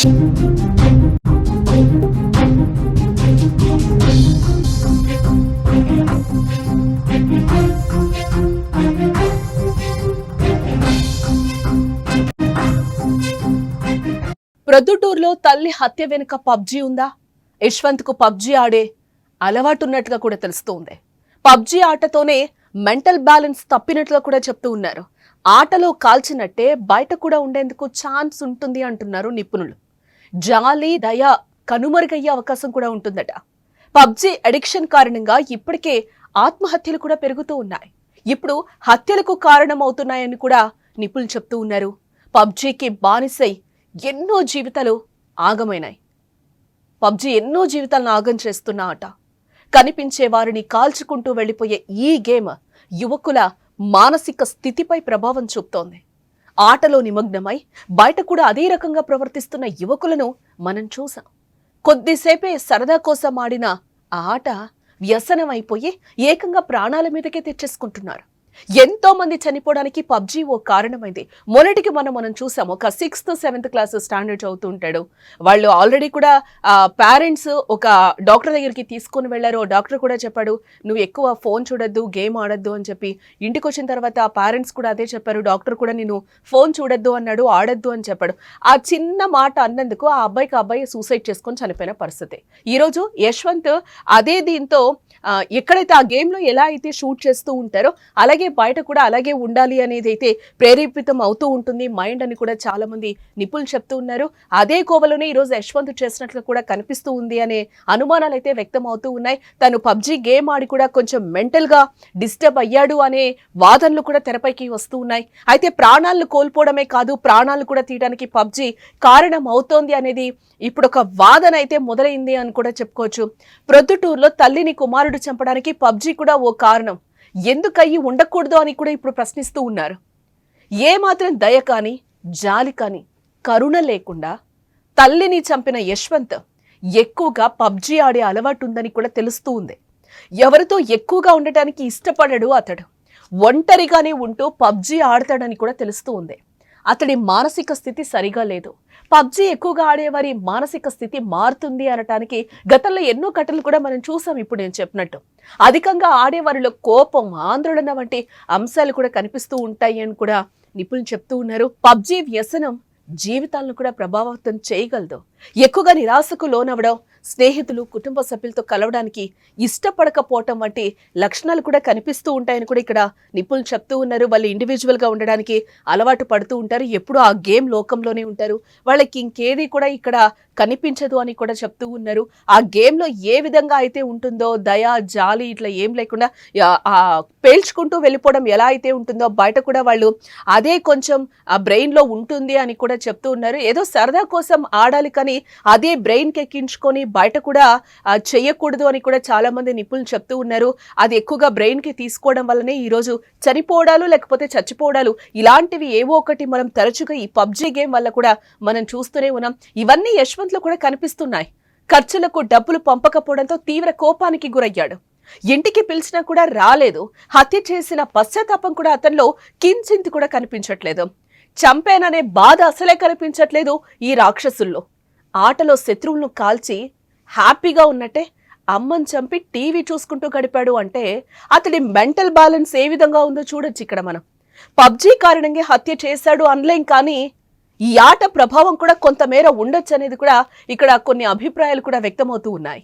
ప్రొద్దుటూరులో తల్లి హత్య వెనుక పబ్జీ ఉందా? యశ్వంత్ కు పబ్జీ ఆడే అలవాటున్నట్టుగా కూడా తెలుస్తోంది. పబ్జీ ఆటతోనే మెంటల్ బ్యాలెన్స్ తప్పినట్లుగా కూడా చెప్తూ ఉన్నారు. ఆటలో కాల్చినట్టే బయట కూడా ఉండేందుకు ఛాన్స్ ఉంటుంది అంటున్నారు నిపుణులు. జాలి, దయ కనుమరుగయ్యే అవకాశం కూడా ఉంటుందట. పబ్జీ అడిక్షన్ కారణంగా ఇప్పటికే ఆత్మహత్యలు కూడా పెరుగుతూ ఉన్నాయి. ఇప్పుడు హత్యలకు కారణమవుతున్నాయని కూడా నిపుణులు చెప్తూ ఉన్నారు. పబ్జీకి బానిసై ఎన్నో జీవితాలు ఆగమైనాయి. పబ్జీ ఎన్నో జీవితాలను ఆగం చేస్తున్న ఆట. కనిపించే వారిని కాల్చుకుంటూ వెళ్లిపోయే ఈ గేమ్ యువకుల మానసిక స్థితిపై ప్రభావం చూపుతోంది. ఆటలో నిమగ్నమై బయట కూడా అదే రకంగా ప్రవర్తిస్తున్న యువకులను మనం చూసాం. కొద్దిసేపే సరదా కోసం ఆడిన ఆ ఆట వ్యసనం అయిపోయి ఏకంగా ప్రాణాల మీదకే తెచ్చేసుకుంటున్నారు. ఎంతో మంది చనిపోవడానికి పబ్జీ ఓ కారణమైంది. మొన్నటికి మనం చూసాం. ఒక 6th 7th క్లాస్ స్టాండర్డ్ చదువుతూ ఉంటాడు. వాళ్ళు ఆల్రెడీ కూడా పేరెంట్స్ ఒక డాక్టర్ దగ్గరికి తీసుకుని వెళ్లారు. డాక్టర్ కూడా చెప్పాడు, నువ్వు ఎక్కువ ఫోన్ చూడొద్దు, గేమ్ ఆడొద్దు అని చెప్పి. ఇంటికి వచ్చిన తర్వాత ఆ పేరెంట్స్ కూడా అదే చెప్పారు. డాక్టర్ కూడా నేను ఫోన్ చూడొద్దు అన్నాడు, ఆడొద్దు అని చెప్పాడు. ఆ చిన్న మాట అన్నందుకు ఆ అబ్బాయి సూసైడ్ చేసుకొని చనిపోయిన పరిస్థితి. ఈరోజు యశ్వంత్ అదే దీంతో ఎక్కడైతే ఆ గేమ్ లో ఎలా అయితే షూట్ చేస్తూ ఉంటారో అలాగే బయట కూడా అలాగే ఉండాలి అనేది అయితే ప్రేరేపితం అవుతూ ఉంటుంది మైండ్ అని కూడా చాలా మంది నిపుణులు చెప్తూ ఉన్నారు. అదే కోవలోనే ఈరోజు యశ్వంత్ చేసినట్లు కూడా కనిపిస్తూ ఉంది అనే అనుమానాలు అయితే వ్యక్తం అవుతూ ఉన్నాయి. తను పబ్జీ గేమ్ ఆడి కూడా కొంచెం మెంటల్ గా డిస్టర్బ్ అయ్యాడు అనే వాదనలు కూడా తెరపైకి వస్తూ ఉన్నాయి. అయితే ప్రాణాలను కోల్పోవడమే కాదు, ప్రాణాలు కూడా తీయడానికి పబ్జీ కారణం అవుతోంది అనేది ఇప్పుడు ఒక వాదన అయితే మొదలైంది అని కూడా చెప్పుకోవచ్చు. ప్రొద్దుటూరులో తల్లిని కుమారుడు చంపడానికి పబ్జీ కూడా ఓ కారణం. ఎందుకయ్యి ఉండకూడదు అని కూడా ఇప్పుడు ప్రశ్నిస్తూ ఉన్నారు. ఏమాత్రం దయ కానీ, జాలి కానీ, కరుణ లేకుండా తల్లిని చంపిన యశ్వంత్ ఎక్కువగా పబ్జీ ఆడే అలవాటు ఉందని కూడా తెలుస్తూ ఉంది. ఎవరితో ఎక్కువగా ఉండటానికి ఇష్టపడడు అతడు. ఒంటరిగానే ఉంటూ పబ్జీ ఆడతాడని కూడా తెలుస్తూ ఉంది. అతడి మానసిక స్థితి సరిగా లేదు. పబ్జీ ఎక్కువగా ఆడేవారి మానసిక స్థితి మారుతుంది అనటానికి గతంలో ఎన్నో ఘటనలు కూడా మనం చూసాం. ఇప్పుడు నేను చెప్పినట్టు అధికంగా ఆడేవారిలో కోపం, ఆందోళన వంటి అంశాలు కూడా కనిపిస్తూ ఉంటాయి అని కూడా నిపుణులు చెప్తూ ఉన్నారు. పబ్జీ వ్యసనం జీవితాలను కూడా ప్రభావితం చేయగలదు. ఎక్కువగా నిరాశకు లోనవడం, స్నేహితులు, కుటుంబ సభ్యులతో కలవడానికి ఇష్టపడకపోవటం వంటి లక్షణాలు కూడా కనిపిస్తూ ఉంటాయని కూడా ఇక్కడ నిపుణులు చెప్తూ ఉన్నారు. వాళ్ళు ఇండివిజువల్ గా ఉండడానికి అలవాటు పడుతూ ఉంటారు. ఎప్పుడూ ఆ గేమ్ లోకంలోనే ఉంటారు. వాళ్ళకి ఇంకేది కూడా ఇక్కడ కనిపించదు అని కూడా చెప్తూ ఉన్నారు. ఆ గేమ్ లో ఏ విధంగా అయితే ఉంటుందో దయ, జాలి ఇట్లా ఏం లేకుండా పేల్చుకుంటూ వెళ్ళిపోవడం ఎలా అయితే ఉంటుందో బయట కూడా వాళ్ళు అదే కొంచెం ఆ బ్రెయిన్ లో ఉంటుంది అని కూడా చెప్తూ ఉన్నారు. ఏదో సరదా కోసం ఆడాలి కానీ అదే బ్రెయిన్ కి ఎక్కించుకొని బయట కూడా చెయ్యకూడదు అని కూడా చాలా మంది నిపుణులు చెప్తూ ఉన్నారు. అది ఎక్కువగా బ్రెయిన్ కి తీసుకోవడం వల్లనే ఈ రోజు చనిపోవడాలు లేకపోతే చచ్చిపోవడాలు ఇలాంటివి ఏవో ఒకటి మనం తరచుగా ఈ పబ్జీ గేమ్ వల్ల కూడా మనం చూస్తూనే ఉన్నాం. ఇవన్నీ యశ్వంత్ లో కూడా కనిపిస్తున్నాయి. ఖర్చులకు డబ్బులు పంపకపోవడంతో తీవ్ర కోపానికి గురయ్యాడు. ఇంటికి పిలిచినా కూడా రాలేదు. హత్య చేసిన పశ్చాత్తాపం కూడా అతనిలో కించింత కూడా కనిపించట్లేదు. చంపేననే బాధ అసలే కనిపించట్లేదు ఈ రాక్షసుల్లో. ఆటలో శత్రువులను కాల్చి హ్యాపీగా ఉన్నట్టే అమ్మని చంపి టీవీ చూసుకుంటూ గడిపాడు అంటే అతడి మెంటల్ బ్యాలెన్స్ ఏ విధంగా ఉందో చూడొచ్చు. ఇక్కడ మనం పబ్జీ కారణంగా హత్య చేశాడు అనలేం, కానీ ఈ ఆట ప్రభావం కూడా కొంతమేర ఉండొచ్చు అనేది కూడా ఇక్కడ కొన్ని అభిప్రాయాలు కూడా వ్యక్తమవుతూ ఉన్నాయి.